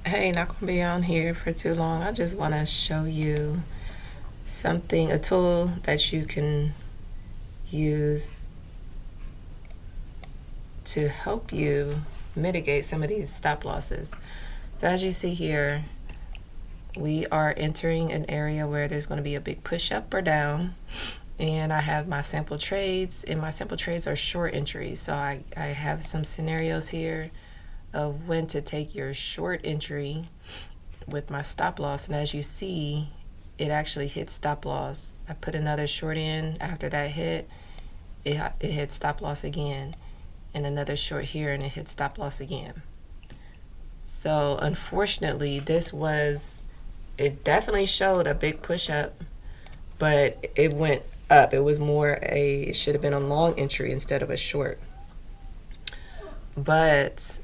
Hey, not gonna be on here for too long. I just want to show you something, a tool that you can use to help you mitigate some of these stop losses. So as you see here, we are entering an area where there's going to be a big push up or down, and I have my sample trades, and my sample trades are short entries. So I have some scenarios here of when to take your short entry with my stop loss, and as you see, it actually hit stop loss. I put another short in after that hit, it hit stop loss again, and another short here, and it hit stop loss again. So unfortunately, it definitely showed a big push up, but it went up. It was it should have been a long entry instead of a short. But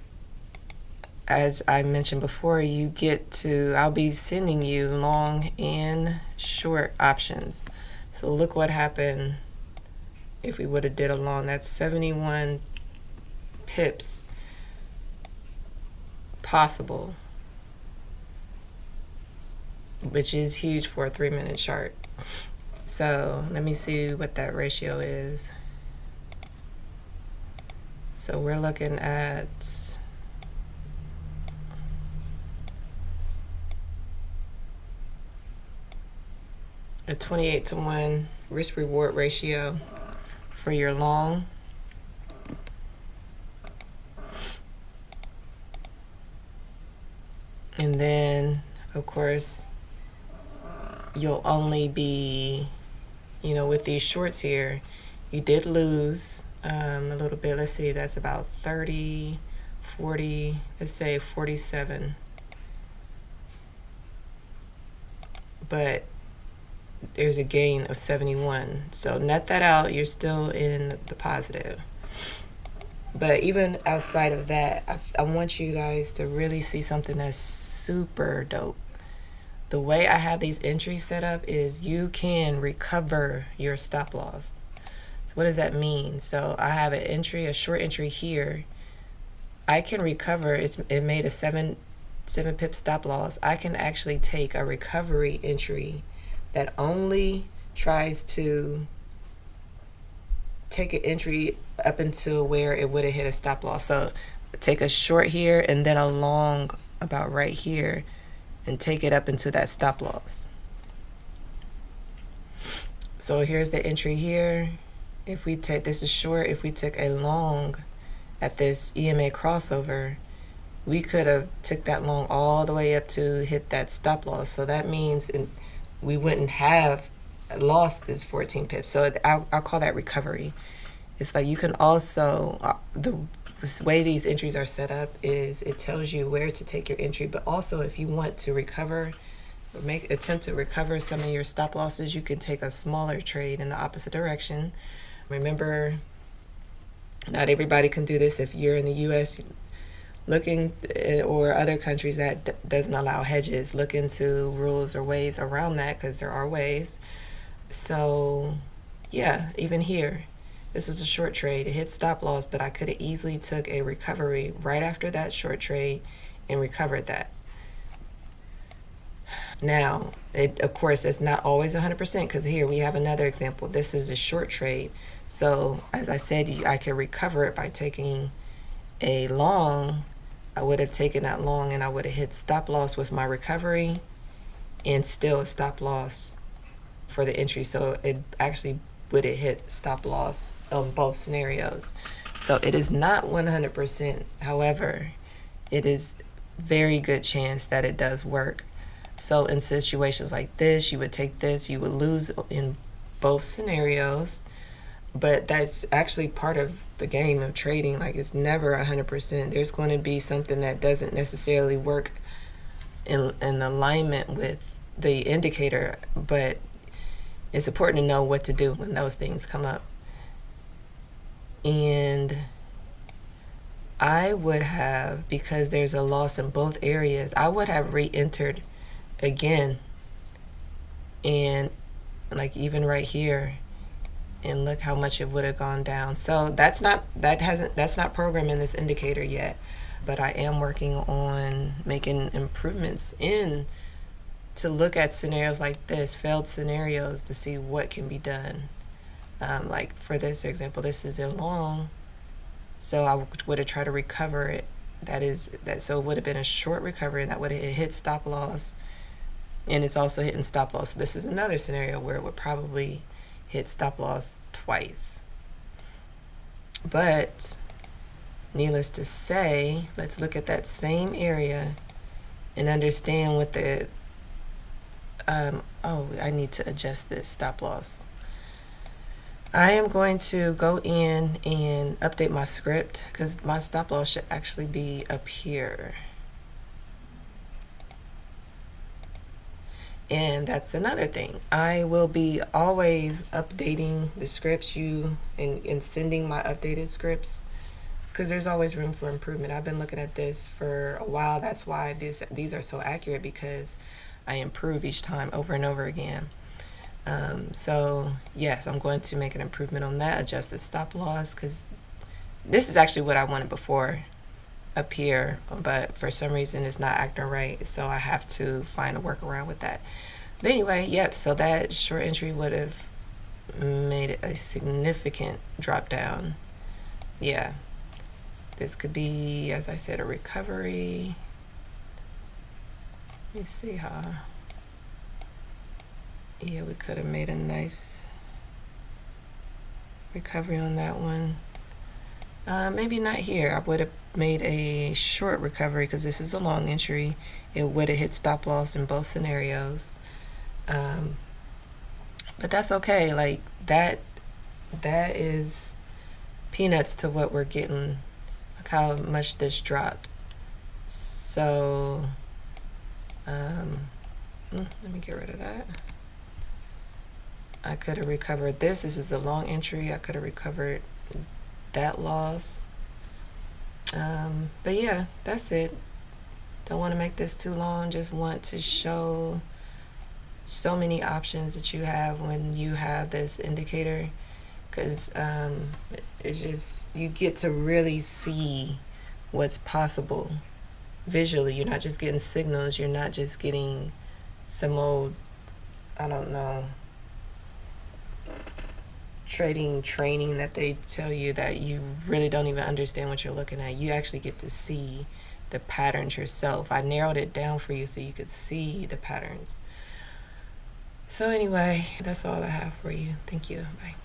as I mentioned before, I'll be sending you long and short options. So look what happened if we would have did a long. That's 71 pips possible, which is huge for a 3-minute chart. So let me see what that ratio is. So we're looking at a 28-to-1 risk reward ratio for your long. And then, of course, you'll only be, with these shorts here, you did lose a little bit. Let's see, that's about 30, 40, let's say 47. But there's a gain of 71. So net that out, you're still in the positive. But even outside of that, I want you guys to really see something that's super dope. The way I have these entries set up is you can recover your stop loss. So what does that mean? So I have a short entry here. I can recover. It made a 7 pip stop loss. I can actually take a recovery entry that only tries to take an entry up until where it would have hit a stop loss. So take a short here and then a long about right here and take it up into that stop loss. So here's the entry here. If we take, this is short, if we took a long at this EMA crossover, we could have took that long all the way up to hit that stop loss. So that means we wouldn't have lost this 14 pips. So I'll call that recovery. It's like you can also, the way these entries are set up is it tells you where to take your entry, but also if you want to recover or attempt to recover some of your stop losses, you can take a smaller trade in the opposite direction. Remember, not everybody can do this. If you're in the US looking, or other countries that doesn't allow hedges, look into rules or ways around that, because there are ways. So yeah, even here, this was a short trade. It hit stop loss, but I could have easily took a recovery right after that short trade and recovered that. Now, of course, it's not always 100%, because here we have another example. This is a short trade. So as I said, I could recover it by taking a long. I would have taken that long and I would have hit stop loss with my recovery and still a stop loss for the entry. So it actually would have hit stop loss on both scenarios. So it is not 100%. However, it is very good chance that it does work. So in situations like this, you would take this, you would lose in both scenarios. But that's actually part of the game of trading. Like, it's never 100%. There's going to be something that doesn't necessarily work in alignment with the indicator, but it's important to know what to do when those things come up. And I would have, because there's a loss in both areas, I would have re-entered again. And like even right here, and look how much it would have gone down. So that's not programmed in this indicator yet. but I am working on making improvements in to look at scenarios like this, failed scenarios, to see what can be done. Like for this example, this is a long, so I would have tried to recover it. So it would have been a short recovery, and that would have hit stop loss, and it's also hitting stop loss. So this is another scenario where it would probably hit stop loss twice. But needless to say, let's look at that same area and understand what the I need to adjust this stop loss. I am going to go in and update my script because my stop loss should actually be up here. And that's another thing. I will be always updating the scripts and sending my updated scripts because there's always room for improvement. I've been looking at this for a while. That's why these are so accurate, because I improve each time over and over again. So yes, I'm going to make an improvement on that, adjust the stop loss, because this is actually what I wanted before up here, but for some reason it's not acting right, so I have to find a workaround with that. But anyway, yep, so that short entry would have made it a significant drop down. Yeah, this could be, as I said, a recovery. Let me see how. Yeah, we could have made a nice recovery on that one. Maybe not here. I would have made a short recovery because this is a long entry. It would have hit stop loss in both scenarios. But that's okay. Like that is peanuts to what we're getting. Look how much this dropped. So let me get rid of that. I could have recovered this. This is a long entry. I could have recovered that loss. But yeah, that's it. Don't want to make this too long. Just want to show so many options that you have when you have this indicator, because it's just, you get to really see what's possible visually. You're not just getting signals. You're not just getting some old, I don't know, trading training that they tell you that you really don't even understand what you're looking at. You actually get to see the patterns yourself. I narrowed it down for you so you could see the patterns. So anyway, that's all I have for you. Thank you. Bye.